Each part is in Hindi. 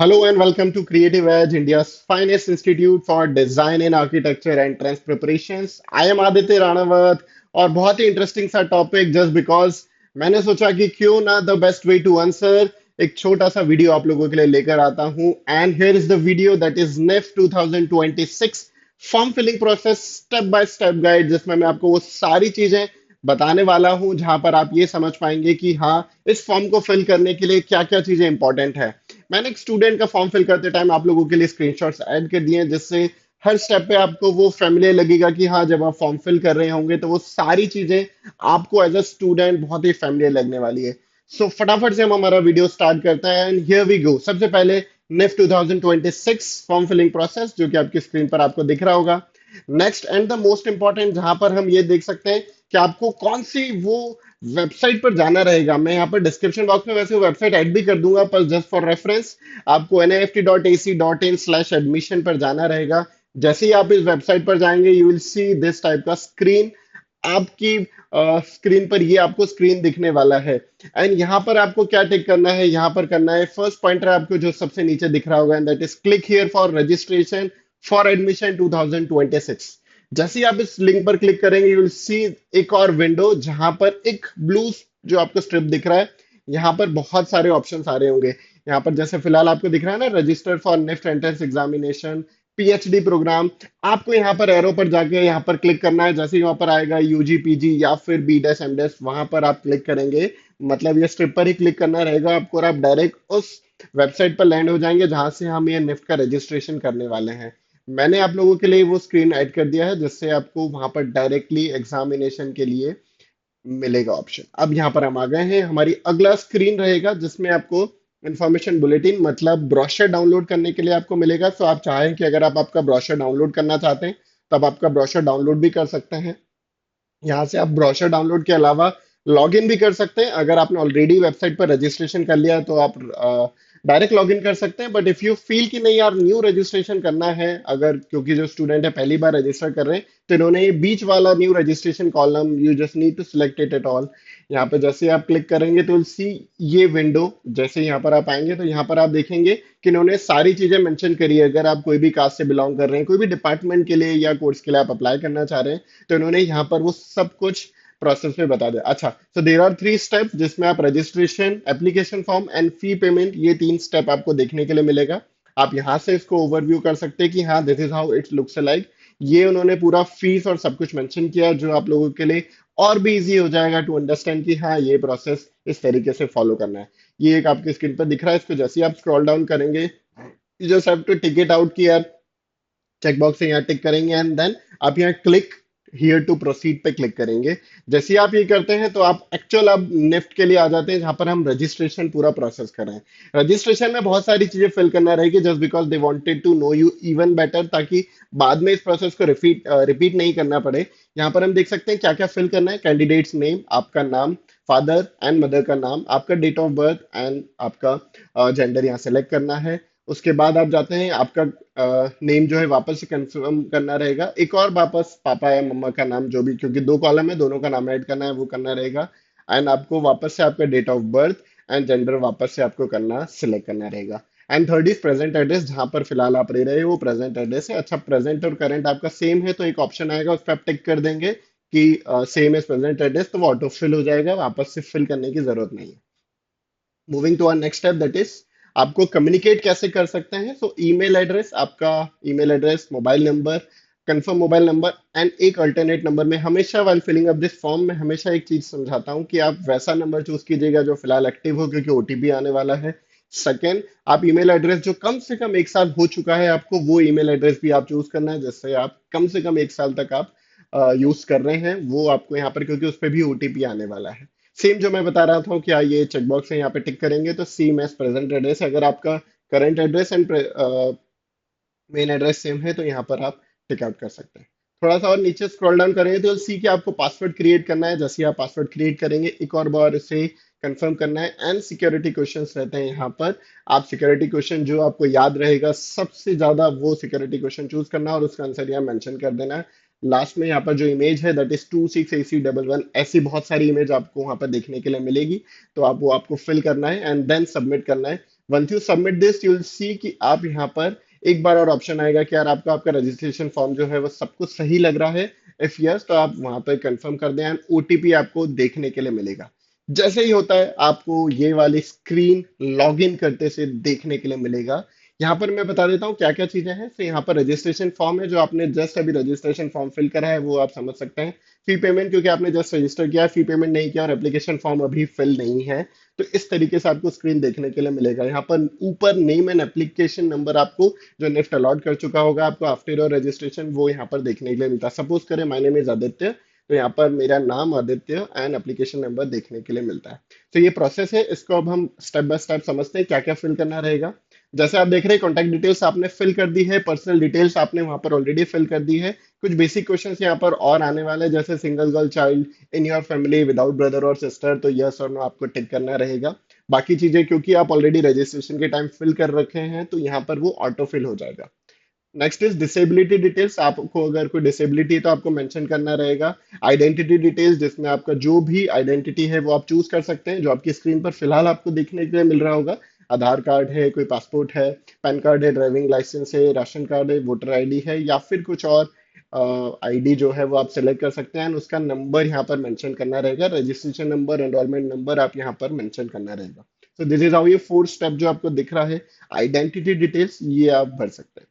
Hello and welcome to Creative Edge, India's finest institute for design and architecture and trends preparations. I am Aditya Ranawat और बहुत ही इंटरेस्टिंग सा टॉपिक जस्ट बिकॉज मैंने सोचा कि क्यों ना the best way to answer एक छोटा सा वीडियो आप लोगों के लिए लेकर आता हूं and here is the video that is नेफ 2026 form filling process step by step guide जिसमें मैं आपको वो सारी चीजें बताने वाला हूं जहां पर आप ये समझ पाएंगे कि हाँ इस फॉर्म को फिल करने के लिए क्या क्या चीजें इंपॉर्टेंट है। मैंने एक स्टूडेंट का फॉर्म फिल करते टाइम आप लोगों के लिए स्क्रीनशॉट्स ऐड कर दिए हैं जिससे हर स्टेप पे आपको वो फेमिलियर लगेगा कि हाँ जब आप फॉर्म फिल कर रहे होंगे तो वो सारी चीजें आपको एज अ स्टूडेंट बहुत ही फेमिलियर लगने वाली है। सो फटाफट से हम हमारा वीडियो स्टार्ट करते हैं एंड हियर वी गो। सबसे पहले निफ्ट 2026 फॉर्म फिलिंग प्रोसेस जो कि आपकी स्क्रीन पर आपको दिख रहा होगा। Next and the most important जहां पर हम ये देख सकते हैं कि आपको कौन सी वो वेबसाइट पर जाना रहेगा। मैं यहाँ पर डिस्क्रिप्शन बॉक्स में वैसे वेबसाइट ऐड भी कर दूंगा पर जस्ट फॉर रेफरेंस आपको nifty.ac.in/admission पर जाना रहेगा। जैसे ही आप इस वेबसाइट पर जाएंगे you will see this type का स्क्रीन। आपकी स्क्रीन पर ये आपको स्क्रीन दिखने वाला है एंड यहाँ पर आपको क्या टिक करना है, यहाँ पर करना है फर्स्ट पॉइंटर आपको जो सबसे नीचे दिख रहा होगा and that is click here for registration for admission 2026। जैसे ही आप इस लिंक पर क्लिक करेंगे यू विल सी एक और विंडो जहां पर एक ब्लू जो आपको स्ट्रिप दिख रहा है। यहाँ पर बहुत सारे ऑप्शंस आ रहे होंगे। यहाँ पर जैसे फिलहाल आपको दिख रहा है ना, register for next entrance examination, PhD program. आपको यहाँ पर एरो पर जाके यहाँ पर क्लिक करना है। जैसे ही वहां पर आएगा यूजी पीजी या फिर बी डेस एम डेस वहां पर आप क्लिक करेंगे। मतलब ये स्ट्रिप पर ही क्लिक करना रहेगा आपको और आप डायरेक्ट उस वेबसाइट पर लैंड हो जाएंगे जहां से हम ये निफ्ट का रजिस्ट्रेशन करने वाले हैं। मैंने आप लोगों के लिए वो स्क्रीन ऐड कर दिया है जिससे आपको वहां पर डायरेक्टली एग्जामिनेशन के लिए मिलेगा ऑप्शन। अब यहाँ पर हम आ गए हैं, हमारी अगला स्क्रीन रहेगा जिसमें आपको इंफॉर्मेशन बुलेटिन मतलब ब्रोशर डाउनलोड करने के लिए आपको मिलेगा। तो आप चाहें कि अगर आप आपका ब्रोशर डाउनलोड करना चाहते हैं तब आपका ब्रोशर डाउनलोड भी कर सकते हैं। यहाँ से आप ब्रोशर डाउनलोड के अलावा लॉगिन भी कर सकते हैं। अगर आपने ऑलरेडी वेबसाइट पर रजिस्ट्रेशन कर लिया है तो आप डायरेक्ट लॉगिन कर सकते हैं। बट इफ यू फील कि नहीं यार न्यू रजिस्ट्रेशन करना है, अगर क्योंकि जो स्टूडेंट है पहली बार रजिस्टर कर रहे हैं तो इन्होंने ये बीच वाला new registration column you just need to select it at all. यहाँ पे जैसे आप क्लिक करेंगे तो सी ये विंडो। जैसे यहाँ पर आप आएंगे तो यहाँ पर आप देखेंगे कि इन्होंने सारी चीजें मेंशन करी है। अगर आप कोई भी कास्ट से बिलोंग कर रहे हैं, कोई भी डिपार्टमेंट के लिए या कोर्स के लिए आप अप्लाई करना चाह रहे हैं तो इन्होंने यहाँ पर वो सब कुछ प्रोसेस में बता दिया। अच्छा, सो देर आर 3 स्टेप्स जिसमें आप registration, application form and fee payment, ये 3 स्टेप आपको देखने के लिए मिलेगा। आप यहाँ से इसको ओवरव्यू कर सकते हैं कि हाँ this is how it's looks like. ये उन्होंने पूरा फीस और सब कुछ मेंशन किया जो आप लोगों के लिए और भी इजी हो जाएगा टू अंडरस्टैंड कि हाँ ये प्रोसेस इस तरीके से फॉलो करना है। ये एक आपकी स्क्रीन पर दिख रहा है। इसको जैसे ही आप स्क्रॉल डाउन करेंगे you just have to tick it out कि यार चेकबॉक्स से यहाँ टिक करेंगे एंड देन आप यहाँ क्लिक हियर टू प्रोसीड पे क्लिक करेंगे। जैसे ही आप ये करते हैं तो आप एक्चुअल अब निफ्ट के लिए आ जाते हैं जहां पर हम रजिस्ट्रेशन पूरा प्रोसेस कर रहे हैं। रजिस्ट्रेशन में बहुत सारी चीजें फिल करना रहेगी just because they wanted to know you even better, ताकि बाद में इस प्रोसेस को रिपीट नहीं करना पड़े। यहाँ पर हम देख सकते हैं क्या क्या फिल करना है। कैंडिडेट्स नेम, आपका नाम, फादर एंड मदर का नाम, आपका डेट ऑफ बर्थ एंड आपका जेंडर यहाँ सेलेक्ट करना है। उसके बाद आप जाते हैं, आपका नेम जो है वापस से कंफर्म करना रहेगा। एक और वापस पापा या मम्मा का नाम जो भी, क्योंकि 2 कॉलम है दोनों का नाम ऐड करना है, वो करना रहेगा। एंड आपको वापस से आपका date of birth and gender वापस से आपको करना सिलेक्ट करना रहेगा। And third is present address, जहां पर फिलहाल आप रह रहे हैं वो प्रेजेंट एड्रेस है। अच्छा, प्रेजेंट और करंट आपका सेम है तो एक ऑप्शन आएगा उस पर आप टिक कर देंगे कि सेम एज प्रेजेंट एड्रेस, तो वो ऑटो फिल हो जाएगा, वापस से फिल करने की जरूरत नहीं है। Moving to our next step that is आपको कम्युनिकेट कैसे कर सकते हैं। सो ईमेल एड्रेस, आपका email address, mobile number, confirm mobile number and एक अल्टरनेट नंबर में हमेशा while filling up this form में हमेशा एक चीज समझाता हूँ कि आप वैसा नंबर चूज कीजिएगा जो फिलहाल एक्टिव हो क्योंकि ओटीपी आने वाला है। सेकेंड, आप ईमेल एड्रेस जो कम से कम 1 साल हो चुका है आपको वो ईमेल एड्रेस भी आप चूज करना है जिससे आप कम से कम 1 साल तक आप यूज कर रहे हैं वो आपको यहाँ पर, क्योंकि उस पर भी ओटीपी आने वाला है। सेम जो मैं बता रहा था कि ये चेकबॉक्स है यहाँ पे टिक करेंगे तो सेम एज प्रेजेंट एड्रेस, अगर आपका current address and main address same है तो यहाँ पर आप टिक आउट कर सकते हैं। थोड़ा सा और नीचे स्क्रॉल डाउन करेंगे तो सी कि आपको पासवर्ड क्रिएट करना है। जैसे ही आप पासवर्ड क्रिएट करेंगे एक और बार इसे कंफर्म करना है एंड सिक्योरिटी क्वेश्चंस रहते हैं यहाँ पर। आप सिक्योरिटी क्वेश्चन जो आपको याद रहेगा सबसे ज्यादा वो सिक्योरिटी क्वेश्चन चूज करना है और उसका आंसर यहाँ मेंशन कर देना है। लास्ट में यहाँ पर जो इमेज है दैट इज 26AC11, ऐसी बहुत सारी इमेज आपको वहां पर देखने के लिए मिलेगी। तो आप वो आपको फिल करना है एंड देन सबमिट करना है। Once you submit this you will see कि आप यहाँ पर एक बार और ऑप्शन आएगा कि यार आपका आपका रजिस्ट्रेशन फॉर्म जो है वो सब कुछ सही लग रहा है। इफ यस तो आप वहां पर कंफर्म कर दें एंड ओटीपी आपको देखने के लिए मिलेगा। जैसे ही होता है आपको ये वाली स्क्रीन लॉगिन करते से देखने के लिए मिलेगा। यहाँ पर मैं बता देता हूँ क्या क्या चीजें हैं। तो यहाँ पर रजिस्ट्रेशन फॉर्म है, जो आपने जस्ट अभी रजिस्ट्रेशन फॉर्म फिल करा है वो आप समझ सकते हैं। फी पेमेंट, क्योंकि आपने जस्ट रजिस्टर किया है, फी पेमेंट नहीं किया और एप्लीकेशन फॉर्म अभी फिल नहीं है, तो इस तरीके से आपको स्क्रीन देखने के लिए मिलेगा। यहाँ पर ऊपर नेम एंड एप्लीकेशन नंबर आपको जो नेफ्ट अलॉट कर चुका होगा आपको आफ्टर योर रजिस्ट्रेशन, वो यहाँ पर देखने के लिए मिलता है। सपोज करें माय नेम इज आदित्य, तो यहाँ पर मेरा नाम आदित्य एंड एप्लीकेशन नंबर देखने के लिए मिलता है। तो ये प्रोसेस है, इसको अब हम स्टेप बाय स्टेप समझते हैं क्या क्या फिल करना रहेगा। जैसे आप देख रहे हैं कॉन्टैक्ट डिटेल्स आपने फिल कर दी है, पर्सनल डिटेल्स आपने वहां पर ऑलरेडी फिल कर दी है। कुछ बेसिक क्वेश्चंस यहाँ पर और आने वाले हैं, जैसे single girl child in your family without brother और सिस्टर, तो यस और नो आपको टिक करना रहेगा। बाकी चीजें क्योंकि आप ऑलरेडी रजिस्ट्रेशन के टाइम फिल कर रखे हैं तो यहाँ पर वो ऑटो फिल हो जाएगा। नेक्स्ट इज डिसेबिलिटी डिटेल्स, आपको अगर कोई डिसेबिलिटी है तो आपको मेंशन करना रहेगा। आइडेंटिटी डिटेल्स, जिसमें आपका जो भी आइडेंटिटी है वो आप चूज कर सकते हैं, जो आपकी स्क्रीन पर फिलहाल आपको देखने के लिए मिल रहा होगा। आधार कार्ड है, कोई पासपोर्ट है, पैन कार्ड है, ड्राइविंग लाइसेंस है, राशन कार्ड है, वोटर आईडी है, या फिर कुछ और आईडी जो है वो आप सेलेक्ट कर सकते हैं। and उसका नंबर यहाँ पर मेंशन करना रहेगा, रजिस्ट्रेशन नंबर, एनरोलमेंट नंबर आप यहाँ पर मेंशन करना रहेगा। तो दिस इज हाउ ये 4 स्टेप जो आपको दिख रहा है आइडेंटिटी डिटेल्स, ये आप भर सकते हैं।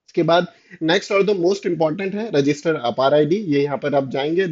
इसके बाद नेक्स्ट और द मोस्ट इंपॉर्टेंट है रजिस्टर अपार आईडी। ये यहाँ पर आप जाएंगे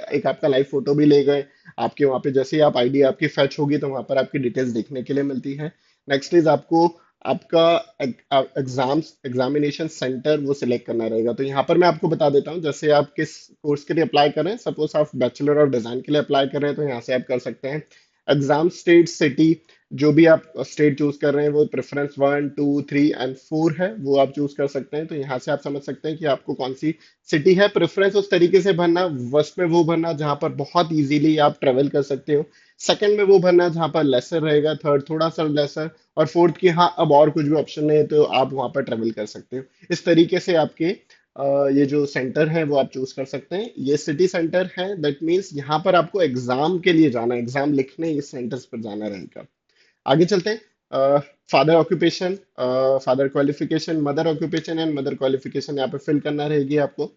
एक आपका लाइव फोटो भी ले गए आपके वहाँ पे, जैसे ही आप आईडी आपकी फैच होगी तो वहाँ पर आपकी डिटेल्स देखने के लिए मिलती है। नेक्स्ट इज आपको आपका एग्जामिनेशन सेंटर वो सिलेक्ट करना रहेगा। तो यहाँ पर मैं आपको बता देता हूँ, जैसे आप किस कोर्स के लिए अप्लाई कर रहे हैं, सपोज आप बैचलर ऑफ डिजाइन के लिए अप्लाई कर रहे हैं तो यहाँ से आप कर सकते हैं। एग्जाम स्टेट सिटी, जो भी आप स्टेट चूज कर रहे हैं वो प्रेफरेंस 1 2 3 एंड 4 है, वो आप चूज कर सकते हैं। तो यहाँ से आप समझ सकते हैं कि आपको कौन सी सिटी है। प्रेफरेंस उस तरीके से भरना, फर्स्ट में वो भरना जहाँ पर बहुत इजीली आप ट्रेवल कर सकते हो, सेकंड में वो भरना जहाँ पर लेसर रहेगा, थर्ड थोड़ा सा लेसर, और फोर्थ की हाँ अब और कुछ भी ऑप्शन नहीं है तो आप वहाँ पर ट्रेवल कर सकते हो। इस तरीके से आपके ये जो सेंटर है वो आप चूज कर सकते हैं। ये सिटी सेंटर है, दैट मीन्स यहाँ पर आपको एग्जाम के लिए जाना है, एग्जाम लिखने इस सेंटर्स पर जाना रहेगा। आगे चलते हैं। Father occupation, father qualification, mother occupation and mother qualification यहाँ पे फिल करना रहेगी आपको।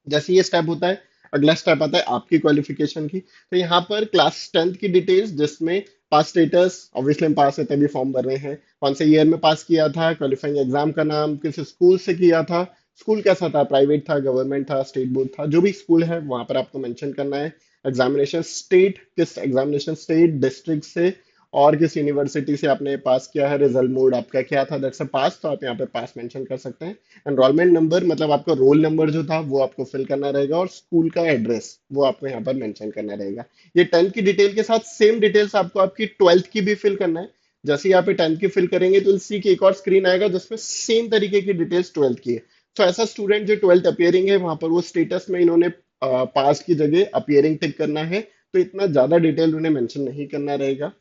जैसे ये स्टेप होता है, अगला स्टेप आता है आपकी क्वालिफिकेशन की। तो यहाँ पर क्लास 10th की डिटेल्स, जिसमें पास स्टेटस, ऑब्वियसली हम पास है तभी फॉर्म भर रहे हैं, कौन से ईयर में पास किया था, क्वालिफाइंग एग्जाम का नाम, किस स्कूल से किया था, स्कूल कैसा था, प्राइवेट था, गवर्नमेंट था, स्टेट बोर्ड था, जो भी स्कूल है वहां पर आपको मेंशन करना है। एग्जामिनेशन स्टेट, किस एग्जामिनेशन स्टेट डिस्ट्रिक्ट से और किस यूनिवर्सिटी से आपने पास किया है, रिजल्ट मोड आपका क्या था, दैट्स अ पास, तो आप यहाँ पे पास मेंशन कर सकते हैं। एनरोलमेंट नंबर, मतलब आपका रोल नंबर जो था वो आपको फिल करना रहेगा, और स्कूल का एड्रेस वो आपको यहाँ पर मेंशन करना रहेगा। ये 10th की डिटेल के साथ सेम डिटेल्स आपको आपकी 12th की भी फिल करना है। जैसे ही आप 10th की फिल करेंगे तो सी की एक और स्क्रीन आएगा जिसमें सेम तरीके की डिटेल्स 12th की है। तो ऐसा स्टूडेंट जो 12th अपियरिंग है वहां पर वो स्टेटस में इन्होंने पास की जगह अपियरिंग टिक करना है, तो इतना ज्यादा डिटेल उन्हें मेंशन नहीं करना रहेगा।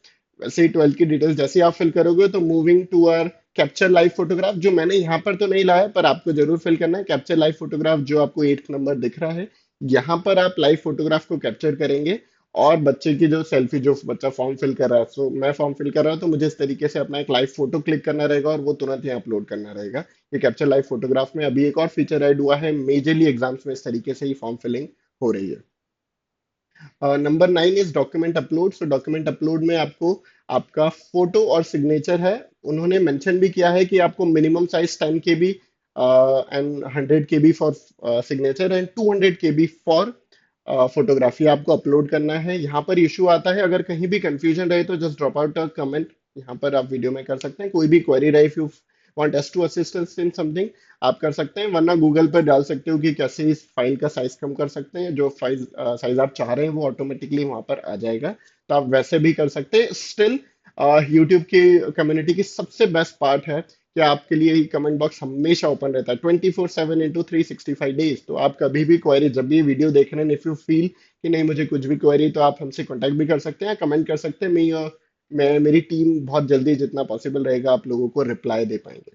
वैसे ही 12th की डिटेल्स जैसे ही आप फिल करोगे तो moving to our capture live photograph, जो मैंने यहाँ पर तो नहीं लाया पर आपको जरूर फिल करना है। कैप्चर लाइव फोटोग्राफ जो आपको 8th नंबर दिख रहा है, यहाँ पर आप लाइव फोटोग्राफ को कैप्चर करेंगे और बच्चे की जो सेल्फी, जो बच्चा फॉर्म फिल कर रहा है, सो मैं फॉर्म फिल कर रहा हूँ तो मुझे इस तरीके से अपना एक लाइव फोटो क्लिक करना रहेगा और वो तुरंत यहाँ अपलोड करना रहेगा। ये कैप्चर लाइव फोटोग्राफ में अभी एक और फीचर ऐड हुआ है, मेजरली एग्जाम्स में इस तरीके से ही फॉर्म फिलिंग हो रही है। Number 9 is document upload. So document upload में आपको आपका फोटो और सिग्नेचर है। उन्होंने मेंशन भी किया है कि आपको minimum size 10 KB and 100 KB for signature and 200 KB for photography आपको अपलोड करना है। यहाँ पर इशू आता है, अगर कहीं भी कंफ्यूजन रहे तो just drop out a comment, यहाँ पर आप वीडियो में कर सकते हैं। कोई भी क्वेरी रहे, if you want us to assistance in something, आप कर सकते हैं, वरना गूगल पर डाल सकते हो कि कैसे इस फाइल का साइज कम कर सकते हैं। जो फाइल साइज आप चाह रहे हैं वो ऑटोमेटिकली वहां पर आ जाएगा, तो आप वैसे भी कर सकते हैं। स्टिल यूट्यूब की कम्युनिटी की सबसे बेस्ट पार्ट है कि आपके लिए कमेंट बॉक्स हमेशा ओपन रहता है 24/7 × 365 डेज। तो आप कभी भी क्वेरी, जब भी वीडियो देख रहे हैं, इफ यू फील कि नहीं मुझे कुछ भी क्वेरी, तो आप हमसे कांटेक्ट भी कर सकते हैं, कमेंट कर सकते हैं। मैं मेरी टीम बहुत जल्दी जितना पॉसिबल रहेगा आप लोगों को रिप्लाई दे पाएंगे।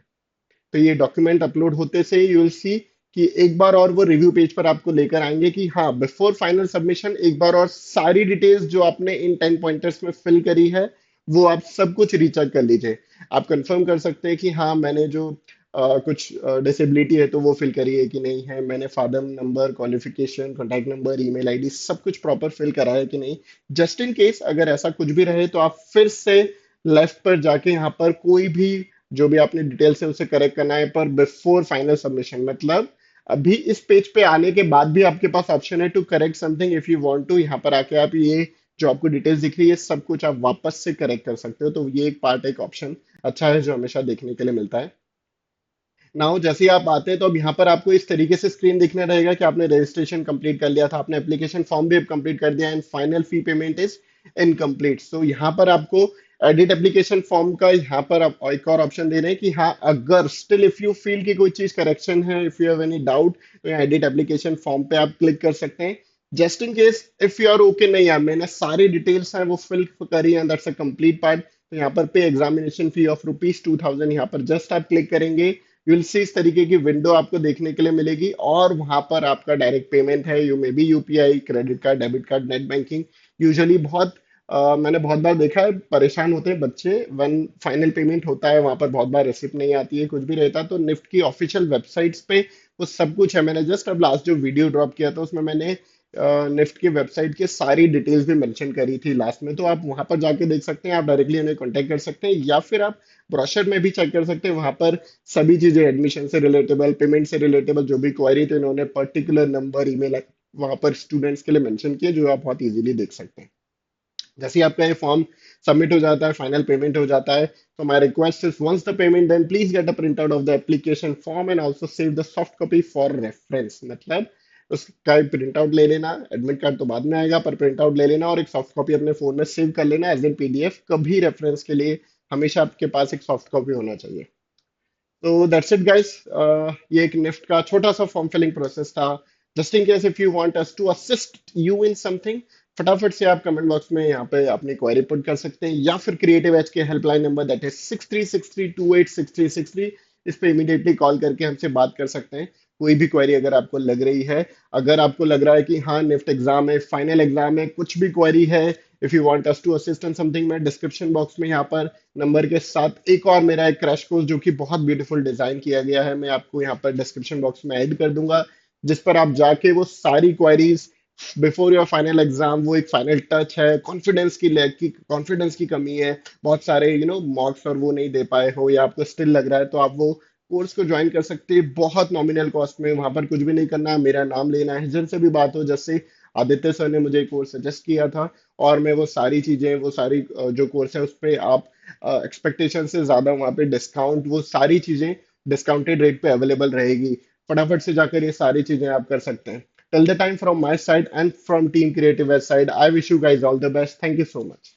तो ये डॉक्यूमेंट अपलोड होते से यू विल सी कि एक बार और वो रिव्यू पेज पर आपको लेकर आएंगे कि हाँ बिफोर फाइनल सबमिशन एक बार और सारी डिटेल्स जो आपने इन 10 पॉइंटर्स में फिल करी है वो आप सब कुछ रीचेक कर लीजिए। आप कंफर्म कर सकते हैं कि हाँ मैंने जो कुछ डिसेबिलिटी है तो वो फिल करी है कि नहीं है, मैंने father number, qualification, contact number, email ID सब कुछ प्रॉपर फिल करा है कि नहीं। जस्ट इन केस अगर ऐसा कुछ भी रहे तो आप फिर से लेफ्ट पर जाके यहाँ पर कोई भी जो भी आपने डिटेल्स है उसे करेक्ट करना है, पर बिफोर फाइनल सबमिशन, मतलब अभी इस पेज पे आने के बाद भी आपके पास ऑप्शन है to correct something if you want to. यहाँ पर आके आप ये जो आपको डिटेल्स दिख रही है सब कुछ आप वापस से करेक्ट कर सकते हो। तो ये एक पार्ट, एक ऑप्शन अच्छा है जो हमेशा देखने के लिए मिलता है। नाउ जैसे ही आप आते हैं तो अब यहाँ पर आपको इस तरीके से स्क्रीन दिखने रहेगा कि आपने रजिस्ट्रेशन कंप्लीट कर लिया था, आपने एप्लीकेशन फॉर्म भी कंप्लीट कर दिया, and final fee payment is incomplete. So यहाँ पर आपको एडिट एप्लीकेशन फॉर्म का यहाँ पर आप एक और ऑप्शन दे रहे हैं कि हाँ अगर स्टिल इफ यू फील कि कोई चीज करेक्शन है, if you have any doubt, तो यहाँ एडिट एप्लीकेशन फॉर्म पे आप क्लिक कर सकते हैं। Just in case if you are okay, नहीं यार मैंने सारी डिटेल्स हैं वो फिल करी है, दैट्स अ कंप्लीट पार्ट, तो यहाँ पर पे एग्जामिनेशन फी ऑफ ₹2000, यहाँ पर जस्ट आप क्लिक करेंगे, यू विल सी इस तरीके की विंडो आपको देखने के लिए मिलेगी, और वहां पर आपका डायरेक्ट पेमेंट है, you may be UPI, credit card, debit card, net banking. Usually बहुत मैंने बहुत बार देखा है परेशान होते हैं बच्चे, वन फाइनल पेमेंट होता है वहां पर बहुत बार रिसिप्ट नहीं आती है, कुछ भी रहता है। तो निफ्ट की ऑफिशियल वेबसाइट्स पे वो सब कुछ है। मैंने जस्ट अब लास्ट जो वीडियो ड्रॉप किया था उसमें मैंने निफ्ट की वेबसाइट की सारी डिटेल्स भी मेंशन करी थी लास्ट में, तो आप वहां पर जाके देख सकते हैं, आप डायरेक्टली उन्हें कांटेक्ट कर सकते हैं, या फिर आप ब्रोशर में भी चेक कर सकते हैं। वहां पर सभी चीजें एडमिशन से रिलेटेबल, पेमेंट से रिलेटेबल जो भी क्वेरी थी इन्होंने पर्टिकुलर नंबर, ईमेल वहां पर स्टूडेंट्स के लिए मेंशन किए, जो आप बहुत इजीली देख सकते हैं। जैसे ही आपका ये फॉर्म सबमिट हो जाता है, फाइनल पेमेंट हो जाता है, तो my request is once the payment then please get a print out of the application form and also save the soft copy for reference. मतलब उसका प्रिंट आउट ले लेना, एडमिट कार्ड तो बाद में आएगा, पर प्रिंट आउट ले लेना और एक सॉफ्ट कॉपी अपने फोन में सेव कर लेना एज एन पीडीएफ, कभी रेफरेंस के लिए हमेशा आपके पास एक सॉफ्ट कॉपी होना चाहिए। तो दैट्स इट गाइस, ये एक निफ्ट का छोटा सा फॉर्म फिलिंग प्रोसेस था। Just in case if you want us to assist you in something, फटाफट से आप कमेंट बॉक्स में यहाँ पे अपनी क्वेरी पुट कर सकते हैं, या फिर क्रिएटिव एज के हेल्पलाइन नंबर दैट इज 6363286363, इस पे इमीडिएटली कॉल करके हमसे बात कर सकते हैं। कोई भी क्वेरी अगर आपको लग रही है, अगर आपको लग रहा है कि हाँ निफ्ट एग्जाम है, फाइनल एग्जाम है, कुछ भी क्वेरी है, if you want us to assist in something, मैं डिस्क्रिप्शन बॉक्स में यहाँ पर नंबर के साथ एक और मेरा एक क्रैश कोर्स जो कि बहुत ब्यूटीफुल डिजाइन किया गया है, मैं आपको यहाँ पर डिस्क्रिप्शन बॉक्स में ऐड कर दूंगा, जिस पर आप जाके वो सारी queries before your final exam, वो एक फाइनल टच है, कॉन्फिडेंस की लैक की, कॉन्फिडेंस की कमी है, बहुत सारे मॉक्स और वो नहीं दे पाए हो, या आपको स्टिल लग रहा है, तो आप वो कोर्स को ज्वाइन कर सकते हैं बहुत नॉमिनल कॉस्ट में। वहां पर कुछ भी नहीं करना है, मेरा नाम लेना है, जिनसे भी बात हो, जैसे आदित्य सर ने मुझे कोर्स सजेस्ट किया था, और मैं वो सारी चीजें, वो सारी जो कोर्स है उस पे आप एक्सपेक्टेशन से ज्यादा वहां पे डिस्काउंट, वो सारी चीजें डिस्काउंटेड रेट पे अवेलेबल रहेगी। फटाफट से जाकर ये सारी चीजें आप कर सकते हैं। Till the time, from my side and from Team Creative side, I wish you guys all the best. Thank you so much.